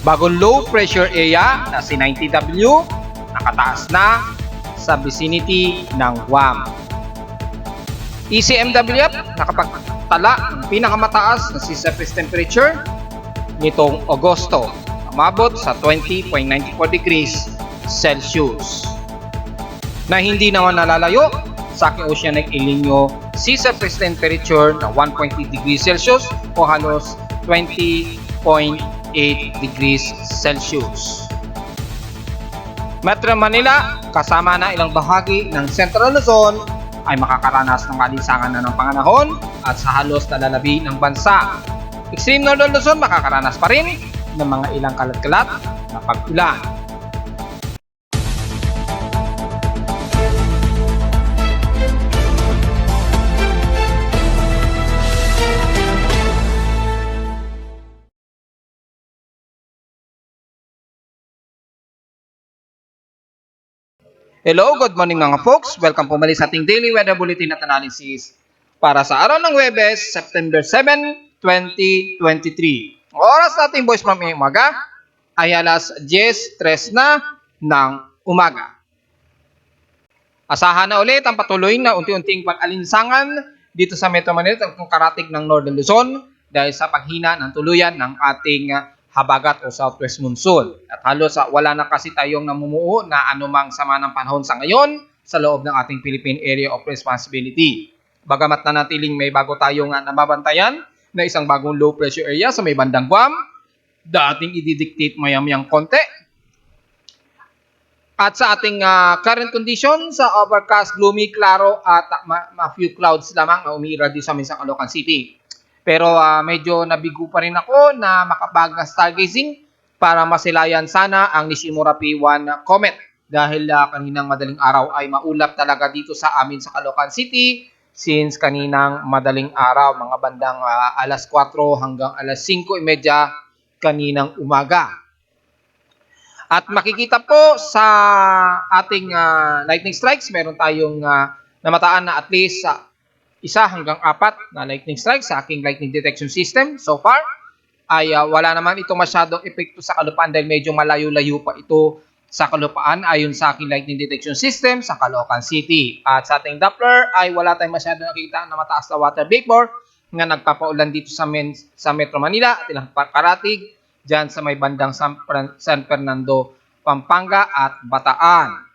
Bagong low pressure area na si 90W nakataas na sa vicinity ng Guam. ECMWF nakapagtala ng pinakamataas na sea surface temperature nitong Agosto, umabot sa 20.94 degrees Celsius, na hindi naman nalalayo sa aking oceanic El Nino sea surface temperature na 1.8 degrees Celsius o halos 20.8 degrees Celsius. Metro Manila kasama na ilang bahagi ng Central Luzon ay makakaranas ng alinsangan na ng panganahon at sa halos nalalabi ng bansa. Extreme Northern Luzon makakaranas pa rin ng mga ilang kalat-kalat na pag-ulan. Hello, good morning mga folks. Welcome po muli sa ating daily weather bulletin at analysis para sa araw ng Huwebes, September 7, 2023. Oras natin boys from umaga ay alas 10:03 na ng umaga. Asahan na ulit ang patuloy na unti-unting pag-alinsangan dito sa Metro Manila at karatig ng Northern Luzon dahil sa paghina ng tuluyan ng ating habagat o southwest monsoon. At halos wala na kasi tayong namumuo na anumang sama ng panahon sa ngayon sa loob ng ating Philippine Area of Responsibility. Bagamat na natiling may bago tayong nababantayan na isang bagong low pressure area sa may bandang Guam, dating ididictate maya-mayang konti. At sa ating current condition sa overcast, gloomy, klaro at few clouds lamang na umiira din sa amin sa Caloocan City. Pero medyo nabigo pa rin ako na makabaga stargazing para masilayan sana ang Nishimura P1 comet dahil kaninang madaling araw ay maulap talaga dito sa amin sa Caloocan City since kaninang madaling araw, mga bandang alas 4 hanggang alas 5:30 kaninang umaga. At makikita po sa ating lightning strikes, meron tayong namataan na at least 1 hanggang 4 na lightning strikes sa aking lightning detection system. So far, ay wala naman ito masyadong epekto sa kalupaan dahil medyo malayo-layo pa ito sa kalupaan ayon sa aking lightning detection system sa Caloocan City. At sa ating Doppler ay wala tayong masyadong nakikita na mataas na water vapor na nagpapaulan dito sa Metro Manila at ilang karatig dyan sa may bandang San Fernando, Pampanga at Bataan.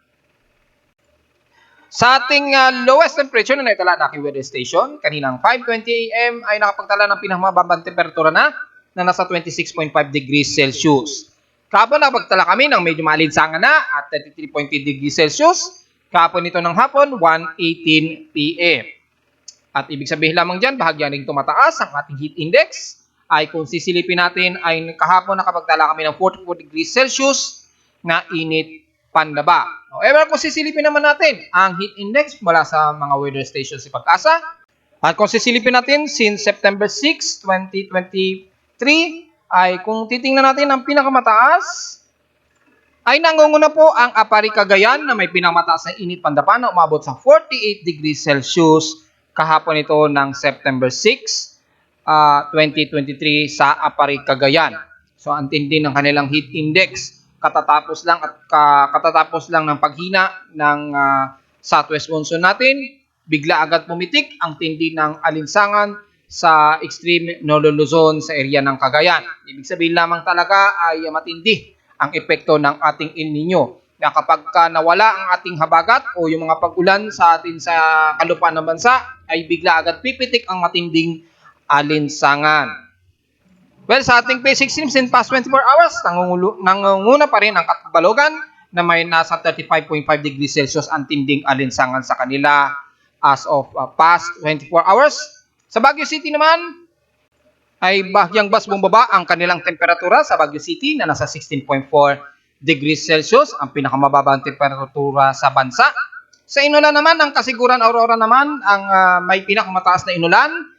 Sa ating lowest temperature na naitala na aking weather station, kaninang 5:20 AM ay nakapagtala ng pinakamababang temperatura na nasa 26.5 degrees Celsius. Kahapon nakapagtala kami ng medyo maalinsangan na at 33.8 degrees Celsius. Kahapon ito ng hapon, 1:18 PM. At ibig sabihin lamang dyan, bahagyan rin tumataas ang ating heat index. Ay kung sisilipin natin, ay kahapon nakapagtala kami ng 44 degrees Celsius na init pandaba. However, kung sisilipin naman natin ang heat index mula sa mga weather stations si Pag-asa, at kung sisilipin natin since September 6, 2023, ay kung titingnan natin ang pinakamataas, ay nangunguna po ang Apari Cagayan na may pinakamataas na init pandaba na umabot sa 48 degrees Celsius kahapon ito ng September 6, 2023 sa Apari Cagayan. So, ang tindi ng kanilang heat index katatapos lang ng paghina ng southwest monsoon natin, bigla agad pumitik ang tindi ng alinsangan sa extreme Northern Luzon sa area ng Cagayan. Ibig sabihin lamang talaga ay matindi ang epekto ng ating El Nino. Na kapag nawala ang ating habagat o yung mga pag-ulan sa atin sa kalupaan ng bansa, ay bigla agad pipitik ang matinding alinsangan. Well, sa ating basic streams in past 24 hours, nangunguna pa rin ang Catbalogan na may nasa 35.5 degrees Celsius ang tinding alinsangan sa kanila as of past 24 hours. Sa Baguio City naman, ay bahagyang bumaba ang kanilang temperatura sa Baguio City na nasa 16.4 degrees Celsius, ang pinakamababang temperatura sa bansa. Sa Inulan naman, ang Kasiguran Aurora naman, ang may pinakamataas na inulan,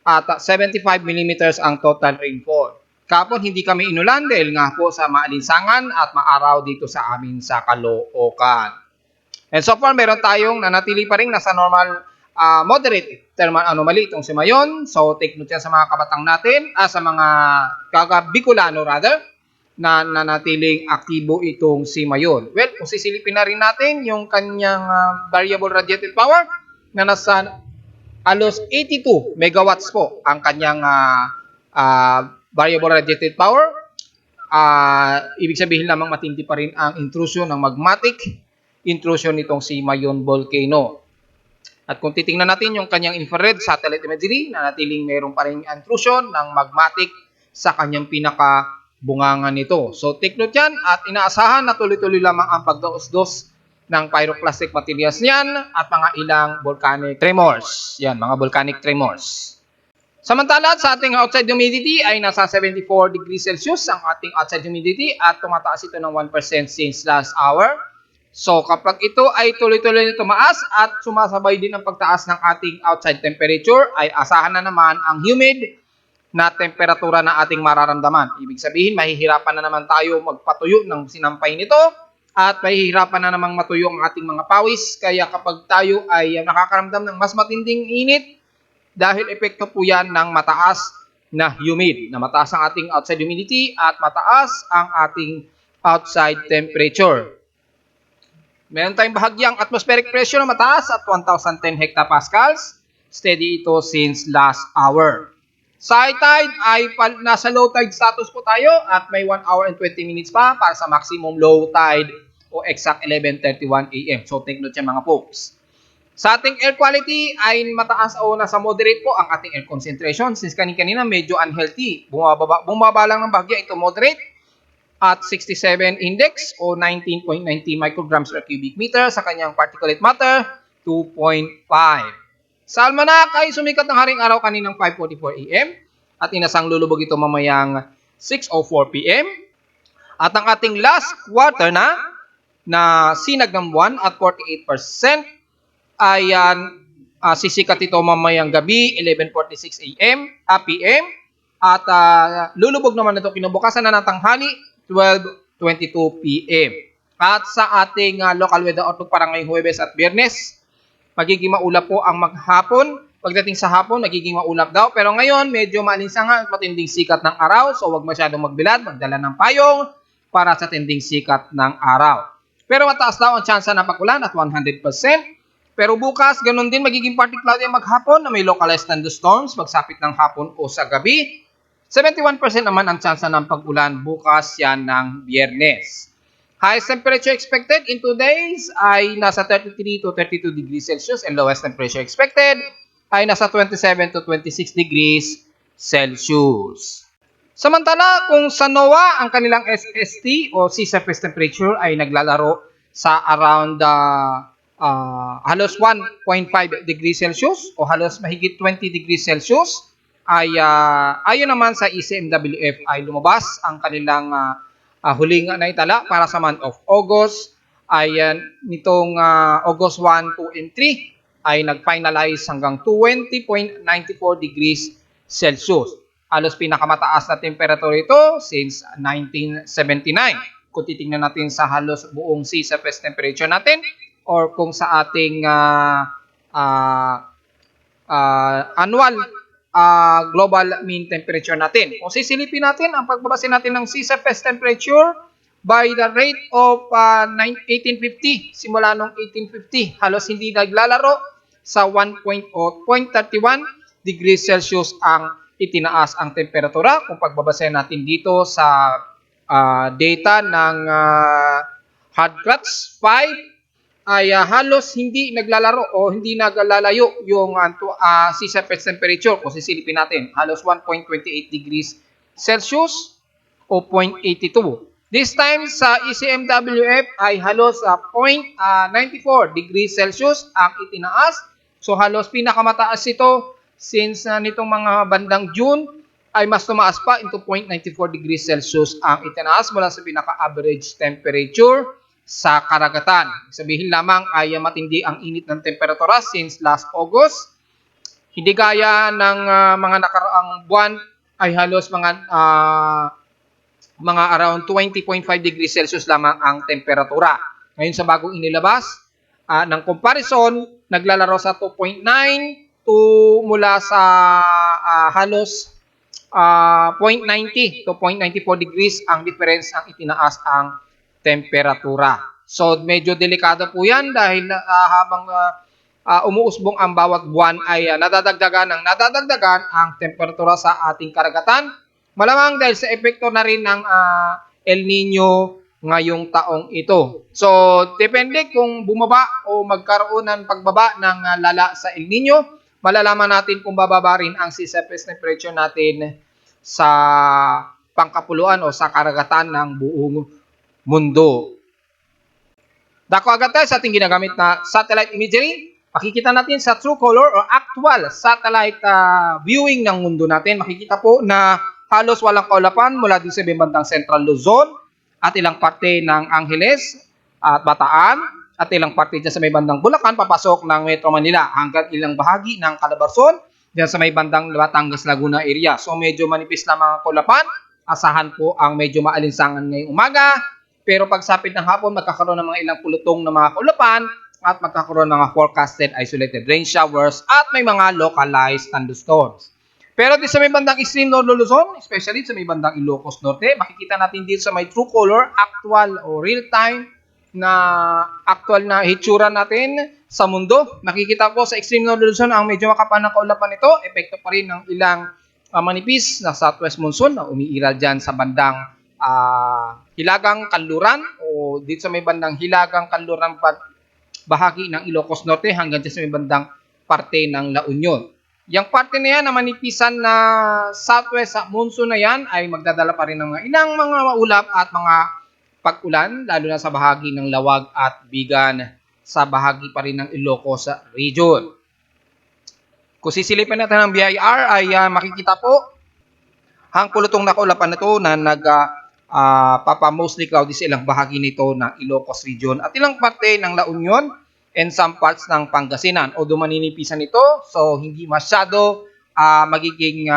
at 75 mm ang total rainfall. Kahapon hindi kami inulan dahil nga po sa maalinsangan at maaraw dito sa amin sa Caloocan. And so far, meron tayong nanatili pa rin nasa normal moderate thermal anomaly itong si Mayon. So take note yan sa mga kabatang natin, sa mga Bicolano rather. na nanatiling aktibo itong si Mayon. Well, kung sisilipin na rin natin yung kanyang variable radiated power na nasa halos 82 megawatts po ang kanyang variable radiated power. Ibig sabihin lamang matindi pa rin ang intrusion ng magmatic intrusion nitong si Mayon Volcano. At kung titingnan natin yung kanyang infrared satellite imagery, na natiling mayroon pa rin intrusion ng magmatic sa kanyang pinakabungangan nito. So take note yan at inaasahan na tuloy-tuloy lamang ang pagdaos-dos ng pyroclastic materials niyan at mga ilang volcanic tremors. Yan, mga volcanic tremors. Samantala, sa ating outside humidity ay nasa 74 degrees Celsius ang ating outside humidity at tumataas ito ng 1% since last hour. So kapag ito ay tuloy-tuloy na tumaas at sumasabay din ang pagtaas ng ating outside temperature, ay asahan na naman ang humid na temperatura na ating mararamdaman. Ibig sabihin, mahihirapan na naman tayo magpatuyo ng sinampay nito at mahihirapan na namang matuyo ang ating mga pawis. Kaya kapag tayo ay nakakaramdam ng mas matinding init, dahil epekto po yan ng mataas na humid, na mataas ang ating outside humidity at mataas ang ating outside temperature. Meron tayong bahagyang atmospheric pressure na mataas at 1,010 hectopascals. Steady ito since last hour. Sa high tide ay nasa low tide status po tayo at may 1 hour and 20 minutes pa para sa maximum low tide o exact 11:31 AM. So take note yan mga folks. Sa ating air quality ay mataas o nasa moderate po ang ating air concentration since kanina medyo unhealthy. Bumaba lang ng bahagya, ito moderate at 67 index o 19.90 micrograms per cubic meter sa kanyang particulate matter 2.5. Sa almanac ay sumikat ng haring araw kaninang 5:44 AM at inasang lulubog ito mamayang 6:04 PM. At ang ating last quarter na sinag ng buwan at 48% ay sisikat ito mamayang gabi 11:46 PM at lulubog naman ito kinabukasan na ng tanghali 12:22 PM. At sa ating local weather outlook para ngayong Huwebes at Biyernes, magiging maulap po ang maghapon. Pagdating sa hapon, magiging maulap daw. Pero ngayon, medyo maalinsangan at matinding sikat ng araw. So, huwag masyadong magbilad, magdala ng payong para sa tinding sikat ng araw. Pero mataas daw ang tsansa ng pag-ulan at 100%. Pero bukas, ganun din, magiging partly cloudy ang maghapon na may localized thunderstorms magsapit ng hapon o sa gabi. 71% naman ang tsansa ng pag-ulan bukas yan ng Biyernes. Highest temperature expected in 2 days ay nasa 33 to 32 degrees Celsius and lowest temperature expected ay nasa 27 to 26 degrees Celsius. Samantala, kung sa NOAA ang kanilang SST o sea surface temperature ay naglalaro sa around halos 1.5 degrees Celsius o halos mahigit 20 degrees Celsius, ay ayon naman sa ECMWF ay lumabas ang kanilang huling naitala para sa month of August ay nitong August 1, 2, and 3 ay nag-finalize hanggang 20.94 degrees Celsius. Halos pinakamataas na temperature ito since 1979. Kung titingnan natin sa halos buong sea surface temperature natin or kung sa ating annual global mean temperature natin. Kung sisilipin natin ang pagbabase natin ng sea surface temperature by the rate of 1850, simula noong 1850, halos hindi naglalaro sa 1.31 degrees Celsius ang itinaas ang temperatura. Kung pagbabase natin dito sa data ng Hadcrats 5, ay halos hindi naglalaro o hindi naglalayo yung sea surface temperature. Kung sisilipin natin, halos 1.28 degrees Celsius o 0.82. This time sa ECMWF ay halos 0.94 degrees Celsius ang itinaas. So halos pinakamataas ito since nitong mga bandang June ay mas tumaas pa into 0.94 degrees Celsius ang itinaas mula sa pinaka-average temperature sa karagatan. Sabihin lamang ay matindi ang init ng temperatura since last August. Hindi gaya ng mga nakaraang buwan ay halos mga around 20.5 degrees Celsius lamang ang temperatura. Ngayon sa bagong inilabas ng comparison, naglalaro sa 2.9 to mula sa halos 0.90 to 0.94 degrees ang difference ang itinaas ang temperatura. So medyo delikado po yan dahil habang umuusbong ang bawat buwan ay nadadagdagan ang temperatura sa ating karagatan. Malamang dahil sa epekto na rin ng El Nino ngayong taong ito. So, depende kung bumaba o magkaroon ng pagbaba ng lala sa El Nino, malalaman natin kung bababa rin ang sea surface temperature natin sa pangkapuluan o sa karagatan ng buong mundo. Dako agad tayo sa ating ginagamit na satellite imagery. Makikita natin sa true color o actual satellite viewing ng mundo natin. Makikita po na halos walang kaulapan mula din sa bandang Central Luzon at ilang parte ng Angeles at Bataan at ilang parte dyan sa may bandang Bulacan papasok ng Metro Manila hanggang ilang bahagi ng Calabarzon dyan sa may bandang Batangas Laguna area. So medyo manipis na mga kaulapan. Asahan po ang medyo maalinsangan ngayong umaga. Pero pagsapit ng hapon, magkakaroon ng mga ilang pulutong na mga kaulapan at magkakaroon ng mga forecasted isolated rain showers at may mga localized thunderstorms. Pero di sa may bandang extreme North Luzon, especially sa may bandang Ilocos Norte, makikita natin dito sa may true color, actual o real time na actual na hitsura natin sa mundo. Nakikita po sa extreme North Luzon ang medyo makapal na kaulapan nito. Epekto pa rin ng ilang manipis na southwest monsoon na umiiral dyan sa bandang Hilagang Kanluran o dito sa may bandang Hilagang Kanluran bahagi ng Ilocos Norte hanggang sa may bandang parte ng La Union. Yang parte na yan na manipisan na southwest monsoon na yan ay magdadala pa rin ng mga ilang mga maulap at mga pag-ulan lalo na sa bahagi ng Lawag at Bigan sa bahagi pa rin ng Ilocos region. Kung sisilipin natin ng BIR ay makikita po ang pulutong na kaulapan na ito na mostly cloudy sa ilang bahagi nito ng Ilocos region at ilang parte ng La Union and some parts ng Pangasinan. Although maninipisan ito, so hindi masyado magiging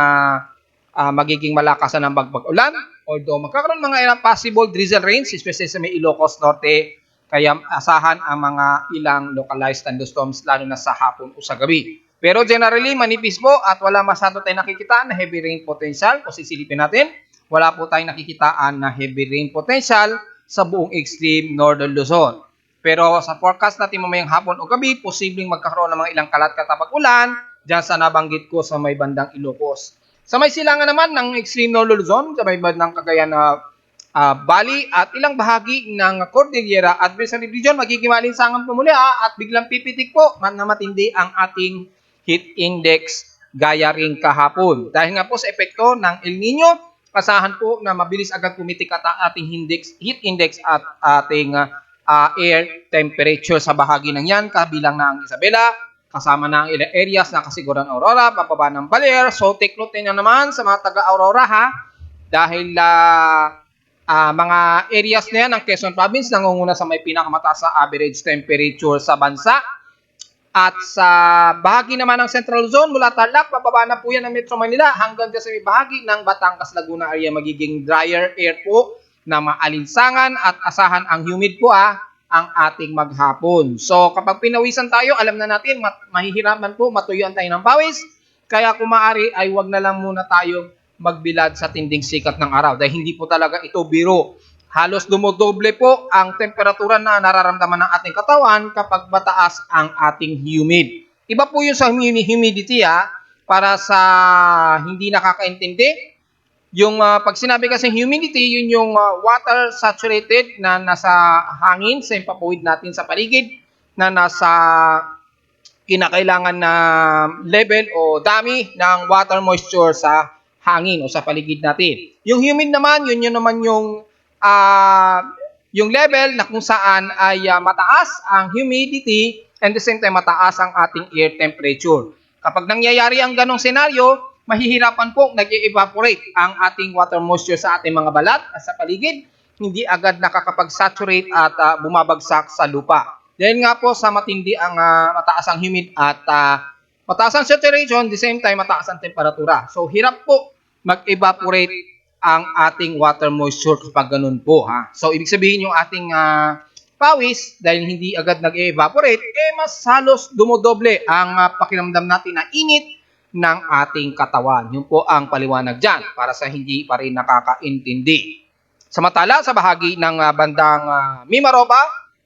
malakasan ng bagbag-ulan. Although magkakaroon mga ilang possible drizzle rains, especially sa may Ilocos Norte, kaya asahan ang mga ilang localized thunderstorms lalo na sa hapon o sa gabi. Pero generally, manipis po at wala masyado tayong nakikita na heavy rain potential. Kung sisilipin natin, wala po tayong nakikitaan na heavy rain potential sa buong extreme Northern Luzon. Pero sa forecast natin mamayang hapon o gabi, posibleng magkakaroon ng mga ilang kalat-katapag ulan dyan sa nabanggit ko sa may bandang Ilocos. Sa may silangan naman ng extreme Northern Luzon, sa may bandang Cagayan na Valley at ilang bahagi ng Cordillera Advisory Region, magiging malinsangan po muli at biglang pipitik po na matindi ang ating heat index gaya rin kahapon. Dahil nga po sa epekto ng El Nino, asahan po na mabilis agad pumitik at ating heat index at ating air temperature sa bahagi ng yan, kabilang na ang Isabela, kasama na ang ilang areas na Kasiguran Aurora, pababa ng Baler. So take note na naman sa mga taga-Aurora ha, dahil mga areas na yan ng Quezon Province nangunguna sa may pinakamataas sa average temperature sa bansa. At sa bahagi naman ng Central Luzon, mula Tarlac, pababa na po yan ng Metro Manila hanggang sa may bahagi ng Batangas Laguna area, magiging drier air po na maalinsangan at asahan ang humid po ang ating maghapon. So kapag pinawisan tayo, alam na natin mahihirapan po, matuyuan tayo ng pawis. Kaya kung maaari ay wag na lang muna tayo magbilad sa tinding sikat ng araw dahil hindi po talaga ito biro. Halos dumodoble po ang temperatura na nararamdaman ng ating katawan kapag mataas ang ating humid. Iba po yung sa humidity para sa hindi nakakaintindi. Yung pag sinabi kasi humidity, yun yung water saturated na nasa hangin sa impapuwid natin sa paligid na nasa kinakailangan na level o dami ng water moisture sa hangin o sa paligid natin. Yung humid naman, yun naman yung level na kung saan ay mataas ang humidity and the same time mataas ang ating air temperature. Kapag nangyayari ang ganong senaryo, mahihirapan po nag-evaporate ang ating water moisture sa ating mga balat at sa paligid, hindi agad nakakapag-saturate at bumabagsak sa lupa. Dahil nga po sa matindi ang mataas ang humid at mataas ang saturation, the same time mataas ang temperatura. So hirap po mag-evaporate ang ating water moisture kapag ganun po. So ibig sabihin yung ating pawis, dahil hindi agad nag-evaporate, mas halos dumodoble ang pakiramdam natin na init ng ating katawan. Yun po ang paliwanag dyan para sa hindi pa rin nakakaintindi. Samantala, sa bahagi ng bandang Mimaropa,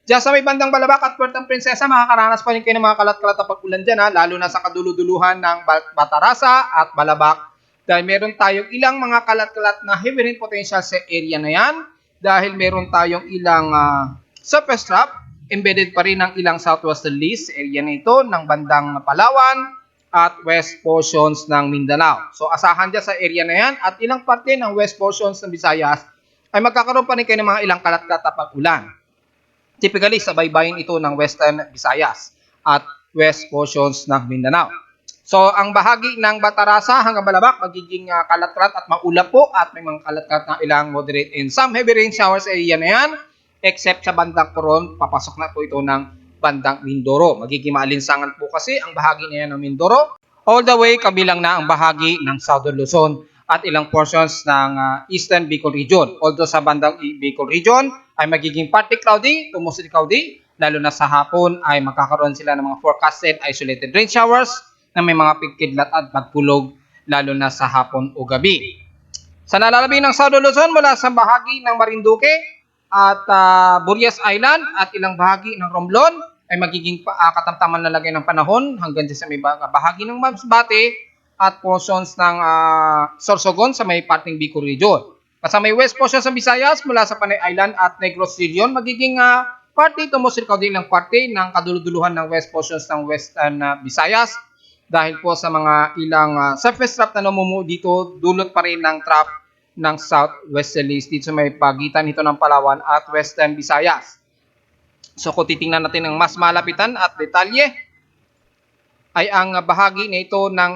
dyan sa may bandang Balabac at Puerto Princesa, makakaranas pa rin kayo ng mga kalat-kalat na pag-ulan dyan, lalo na sa kaduluduluhan ng Batarasa at Balabac. Dahil meron tayong ilang mga kalat-kalat na heavy rain potential sa area na yan. Dahil meron tayong ilang surface trap, embedded pa rin ng ilang southwesterly sa area na ito ng bandang Palawan at west portions ng Mindanao. So asahan dyan sa area na yan at ilang parte ng west portions ng Visayas ay magkakaroon pa rin kayo ng mga ilang kalat-kalat na pag-ulan. Typically, sa baybayin ito ng Western Visayas at west portions ng Mindanao. So, ang bahagi ng Batarasa hanggang Balabac, magiging kalat-kalat at maulap po at may mga kalat-kalat na ilang moderate and some heavy rain showers area na yan, except sa bandang Coron, papasok na po ito ng bandang Mindoro. Magiging maalinsangan po kasi ang bahagi na yan ng Mindoro, all the way kabilang na ang bahagi ng Southern Luzon at ilang portions ng Eastern Bicol Region. Although sa bandang Bicol Region ay magiging partly cloudy to mostly cloudy, lalo na sa hapon ay magkakaroon sila ng mga forecasted isolated rain showers na may mga pigkidlat at pagpulog lalo na sa hapon o gabi. Sa nalalabi ng Southern Luzon mula sa bahagi ng Marinduque at Burias Island at ilang bahagi ng Romblon ay magiging katamtaman na lagay ng panahon hanggang sa may bahagi ng Masbate at portions ng Sorsogon sa may parting Bicol Region. At sa may west portions ng Visayas mula sa Panay Island at Negros Region, magiging parte ito mo sirkaw din ng parte ng kaduluduluhan ng west portions ng Western Visayas dahil po sa mga ilang surface trap na namumuo dito, dulot pa rin ng trap ng southwesterlies dito sa may pagitan nito ng Palawan at Western Visayas. So kung titingnan natin ng mas malapitan at detalye, ay ang bahagi na ito ng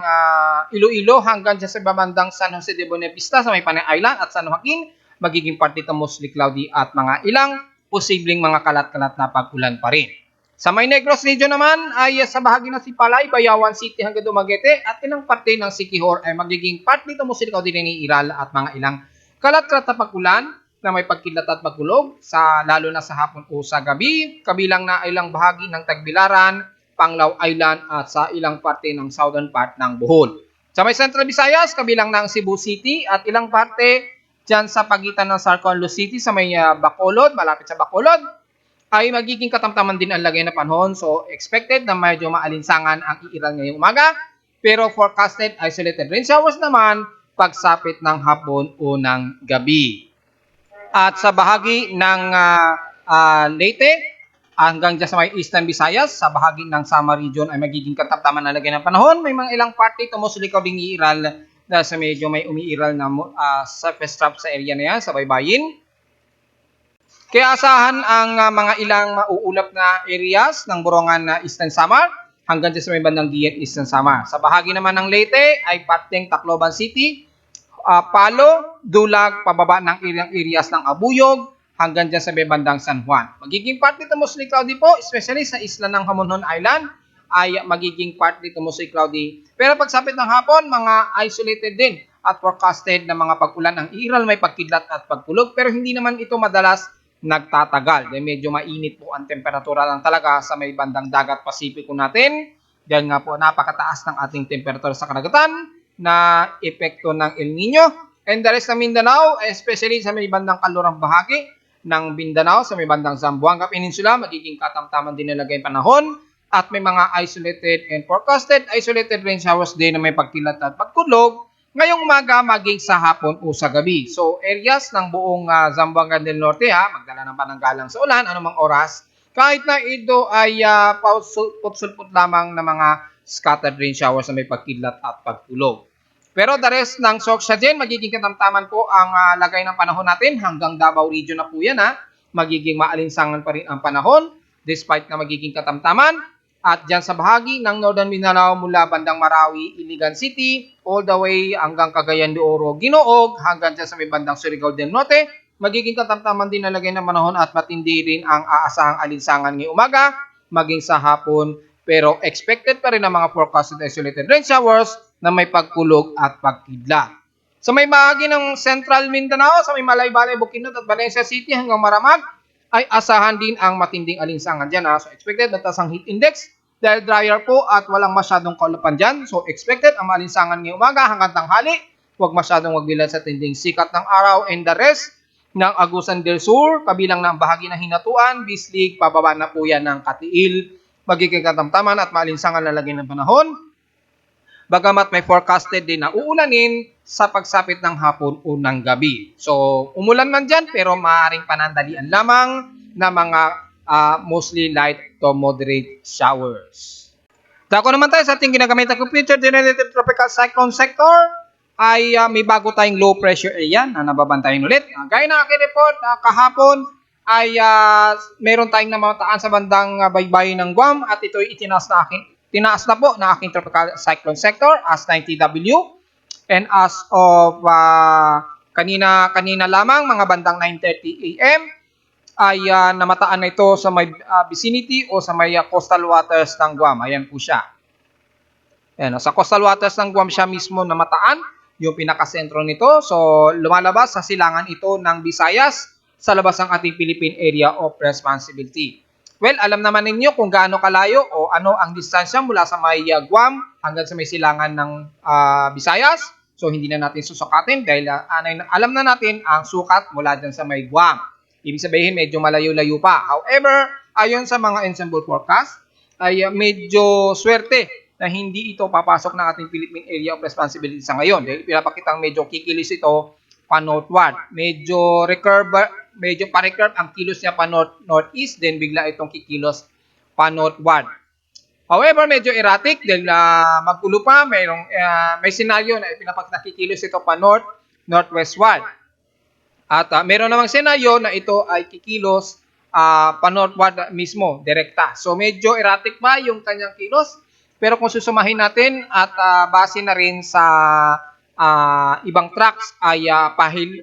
Iloilo hanggang sa bandang San Jose de Bonavista sa may Panay Island at San Joaquin, magiging parte ito mostly cloudy at mga ilang posibleng mga kalat-kalat na pag-ulan pa rin. Sa may Negros Region naman ay sa bahagi ng Sipalay, Bayawan City hanggang Dumaguete at ilang parte ng Siquijor ay magiging parte ito mostly cloudy ni Iral at mga ilang kalat-kalat na pag-ulan na may pagkidlat at pagkulog sa lalo na sa hapon o sa gabi, kabilang na ilang bahagi ng Tagbilaran, Panglao Island at sa ilang parte ng southern part ng Bohol. Sa may Central Visayas, kabilang ng Cebu City at ilang parte dyan sa pagitan ng Sarconlo City sa may Bacolod, malapit sa Bacolod, ay magiging katamtaman din ang lagay na panahon. So, expected na medyo maalinsangan ang iiral ngayong umaga. Pero forecasted isolated rain showers naman pagsapit ng hapon o ng gabi. At sa bahagi ng Leyte, hanggang dyan sa may Eastern Visayas, sa bahagi ng Samar Region ay magiging katamtaman na lagay ng panahon. May mga ilang parte tumusulikaw ding iiral dahil sa medyo may umiiral na surface trap sa area na yan, sa baybayin. Kaya asahan ang mga ilang mauulap na areas ng Borongan na Eastern Samar hanggang sa may bandang Diet Eastern Samar. Sa bahagi naman ng Leyte ay parteng Tacloban City, Palo, Dulag, pababa ng ilang areas ng Abuyog hanggang dyan sa may bandang San Juan. Magiging partly to mostly cloudy po, especially sa isla ng Hamonhon Island ay magiging partly to mostly cloudy. Pero pagsapit ng hapon, mga isolated din at forecasted na mga pag-ulan ang iiral, may pagkidlat at pagkulog pero hindi naman ito madalas nagtatagal. Dahil medyo mainit po ang temperatura lang talaga sa may bandang dagat Pasipiko natin. Dahil nga po napakataas ng ating temperatura sa karagatan na epekto ng El Nino. And the rest ng Mindanao, especially sa may bandang kalurang bahagi ng Mindanao, sa may bandang Zamboanga Peninsula, magiging katamtaman din nilagay panahon at may mga isolated and forecasted isolated rain showers din na may pagkilat at pagkulog ngayong umaga maging sa hapon o sa gabi. So, areas ng buong Zamboanga del Norte magdala ng pananggalang sa ulan, anumang oras, kahit na ito ay putsulput lamang na mga scattered rain showers na may pagkidlat at pagkulog. Pero the rest ng Soksha dyan, magiging katamtaman po ang lagay ng panahon natin hanggang Davao Region na po yan magiging maalinsangan pa rin ang panahon despite na magiging katamtaman. At dyan sa bahagi ng Northern Mindanao mula bandang Marawi, Iligan City, all the way hanggang Cagayan de Oro, Ginoog, hanggang dyan sa may bandang Surigao del Norte, magiging katamtaman din na lagay ng panahon at matindi rin ang aasahang alinsangan ngayong umaga, maging sa hapon. Pero expected pa rin ang mga forecasted isolated rain showers na may pagkulog at pagkidlat. Sa may bahagi ng Central Mindanao, sa may Malay-Balay, Bukidnon at Valencia City hanggang Maramag, ay asahan din ang matinding alinsangan dyan. So expected na taas ang heat index dahil drier po at walang masyadong kaulapan dyan. So expected ang maalinsangan ngayong umaga hanggang tanghali. Huwag masyadong magbilad sa tinding sikat ng araw, and the rest ng Agusan del Sur, kabilang ng bahagi ng Hinatuan, Bislig, pababa na po yan ng Katiil, magiging katamtaman at maalinsangan lalagyan ng panahon. Bagamat may forecasted din na uulanin sa pagsapit ng hapon o ng gabi. So, umulan man dyan, pero maaaring panandalian lamang na mga mostly light to moderate showers. Dako naman tayo sa ating ginagamit na computer generated tropical cyclone sector, ay may bago tayong low pressure area na nababantayan ulit. Gaya ng aking report kahapon ay meron tayong namataan sa bandang baybayin ng Guam at ito ay tinaas na po na aking tropical cyclone sector as 90W, and as of kanina lamang mga bandang 9:30 AM ay namataan na ito sa may vicinity o sa may coastal waters ng Guam. Ayan po siya. Ayan, sa coastal waters ng Guam siya mismo namataan, yung pinakasentro nito. So, lumalabas sa silangan ito ng Visayas sa labas ng ating Philippine Area of Responsibility. Well, alam naman ninyo kung gaano kalayo o ano ang distansya mula sa may Guam hanggang sa may silangan ng Visayas. So, hindi na natin susukatin dahil alam na natin ang sukat mula dyan sa may Guam. Ibig sabihin, medyo malayo-layo pa. However, ayon sa mga ensemble forecast, ay medyo swerte na hindi ito papasok ng ating Philippine Area of Responsibility sa ngayon. Dahil pinapakitang medyo kikilis ito pa-northward. Medyo pa-recurve ang kilos niya pa-northeast, then bigla itong kikilos pa-northward. However, medyo erratic dahil magkulo pa, may senaryo na pinapakita kikilos ito pa-northwestward. At meron namang senaryo na ito ay kikilos pa-northward mismo, direkta. So medyo erratic pa yung kanyang kilos. Pero kung susumahin natin at base na rin sa ibang tracks ay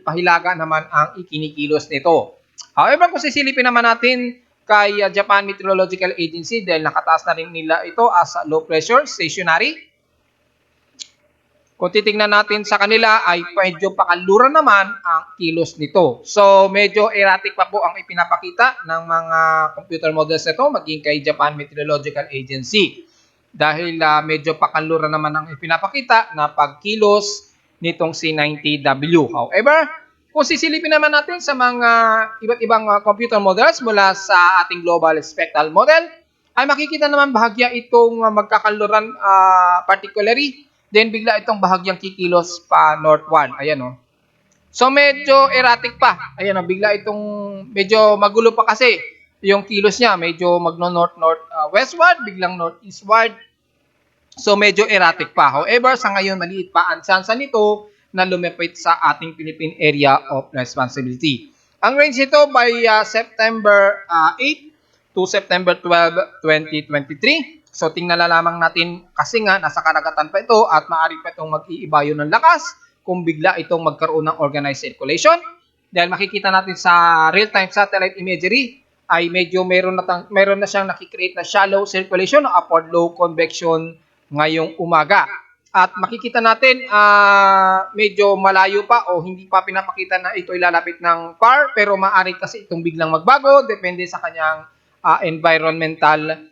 pahilaga naman ang ikinikilos nito. However, kung sisilipin naman natin kay Japan Meteorological Agency dahil nakataas na rin nila ito as low pressure stationary. Kung titingnan natin sa kanila ay medyo pakanluran naman ang kilos nito. So medyo erratic pa po ang ipinapakita ng mga computer models nito maging kay Japan Meteorological Agency. Dahil medyo pakanluran naman ang ipinapakita na pagkilos nitong C90W. However, kung sisilipin naman natin sa mga iba't ibang computer models mula sa ating global spectral model, ay makikita naman bahagya itong magkakanluran particularly, then bigla itong bahagyang kikilos pa northward. Ayan o. So medyo erratic pa. Ayan o, bigla itong medyo magulo pa kasi yung kilos niya, medyo magno-north-westward, biglang north-eastward. So, medyo erratic pa. However, sa ngayon, maliit pa ang tsansa nito na lumipit sa ating Philippine Area of Responsibility. Ang range nito by September 8 to September 12, 2023. So, tingnan na lamang natin kasi nga, nasa karagatan pa ito at maaari pa itong mag-iibayo ng lakas kung bigla itong magkaroon ng organized circulation. Dahil makikita natin sa real-time satellite imagery, ay medyo meron na siyang nakikreate na shallow circulation o upward low convection ngayong umaga. At makikita natin medyo malayo pa o hindi pa pinapakita na ito ilalapit ng far, pero maaari kasi itong biglang magbago depende sa kanyang environmental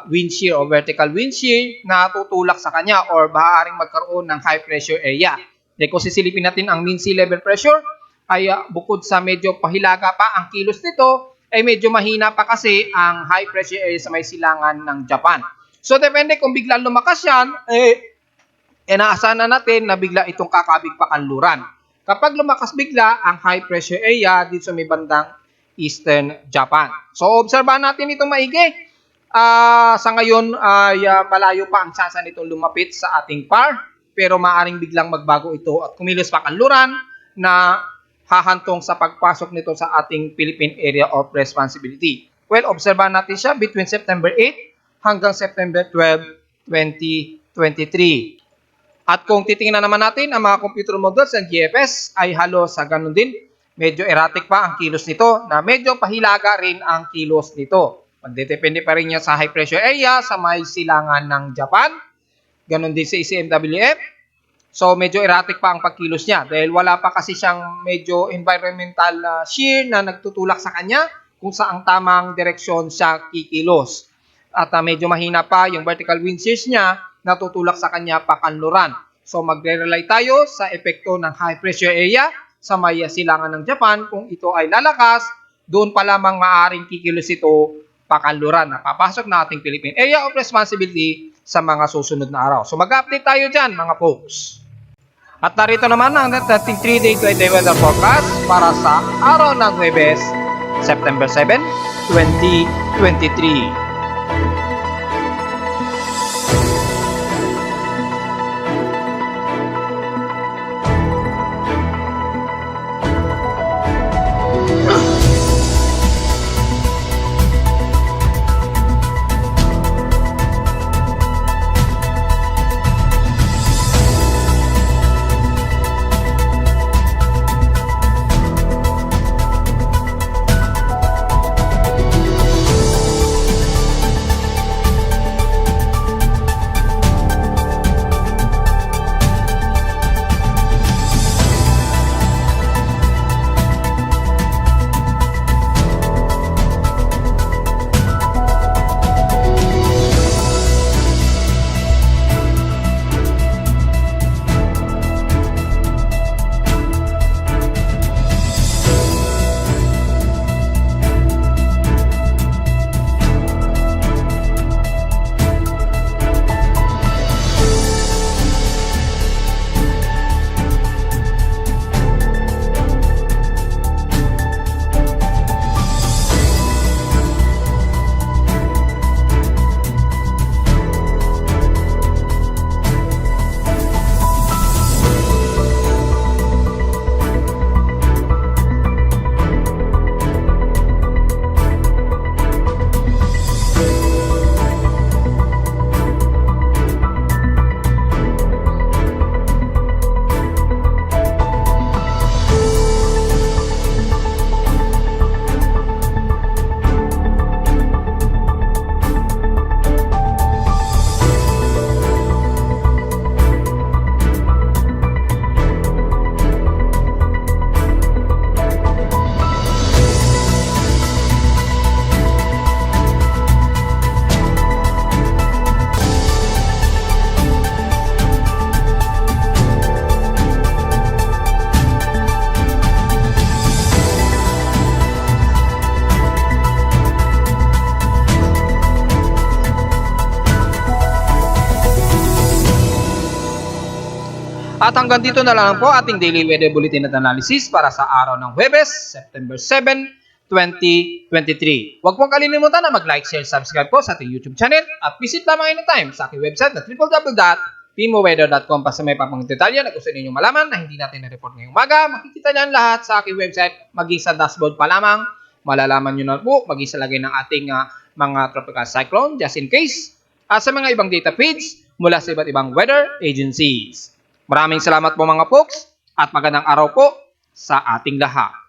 wind shear o vertical wind shear na tutulak sa kanya or maaaring magkaroon ng high pressure area. Dahil kung sisilipin natin ang mean sea level pressure ay bukod sa medyo pahilaga pa ang kilos nito, ay medyo mahina pa kasi ang high pressure area sa may silangan ng Japan. So, depende kung biglang lumakas yan, inaasahan na natin na bigla itong kakabig pa kanluran. Kapag lumakas bigla ang high pressure area dito sa may bandang Eastern Japan. So, obserbahan natin itong maigi. Sa ngayon, malayo pa ang tsansa nitong lumapit sa ating par, pero maaring biglang magbago ito at kumilos pa kanluran na hahantong sa pagpasok nito sa ating Philippine Area of Responsibility. Well, obserbahan natin siya between September 8 hanggang September 12, 2023. At kung titingnan naman natin ang mga computer models ng GFS ay halos sa ganun din. Medyo erratic pa ang kilos nito na medyo pahilaga rin ang kilos nito. Magdedepende pa rin niya sa high pressure area sa may silangan ng Japan. Ganun din sa ECMWF. So, medyo erratic pa ang pagkilos niya dahil wala pa kasi siyang medyo environmental shear na nagtutulak sa kanya kung saang tamang direksyon siya kikilos. at medyo mahina pa yung vertical wind shears niya, natutulak sa kanya pakanluran. So magre-rely tayo sa epekto ng high pressure area sa may silangan ng Japan. Kung ito ay lalakas, doon pa lamang maaaring kikilos ito pakanluran na papasok na ating Philippine Area of Responsibility sa mga susunod na araw. So mag-update tayo dyan mga folks. At narito naman ang ating 3-day weather forecast para sa araw ng Huwebes, September 7, 2023. At hanggang dito na lang po ating daily weather bulletin at analysis para sa araw ng Huwebes, September 7, 2023. Huwag pong kalilimutan na mag-like, share, subscribe po sa ating YouTube channel at visit lamang anytime sa aking website na www.pimoweather.com para sa may papang detalye na gusto ninyong malaman na hindi natin na-report ngayong umaga. Makikita niyan lahat sa aking website, maging sa dashboard pa lamang. Malalaman nyo na po, maging sa lagay ng ating mga tropical cyclone just in case. At sa mga ibang data feeds mula sa iba't ibang weather agencies. Maraming salamat po mga folks at magandang araw po sa ating lahat.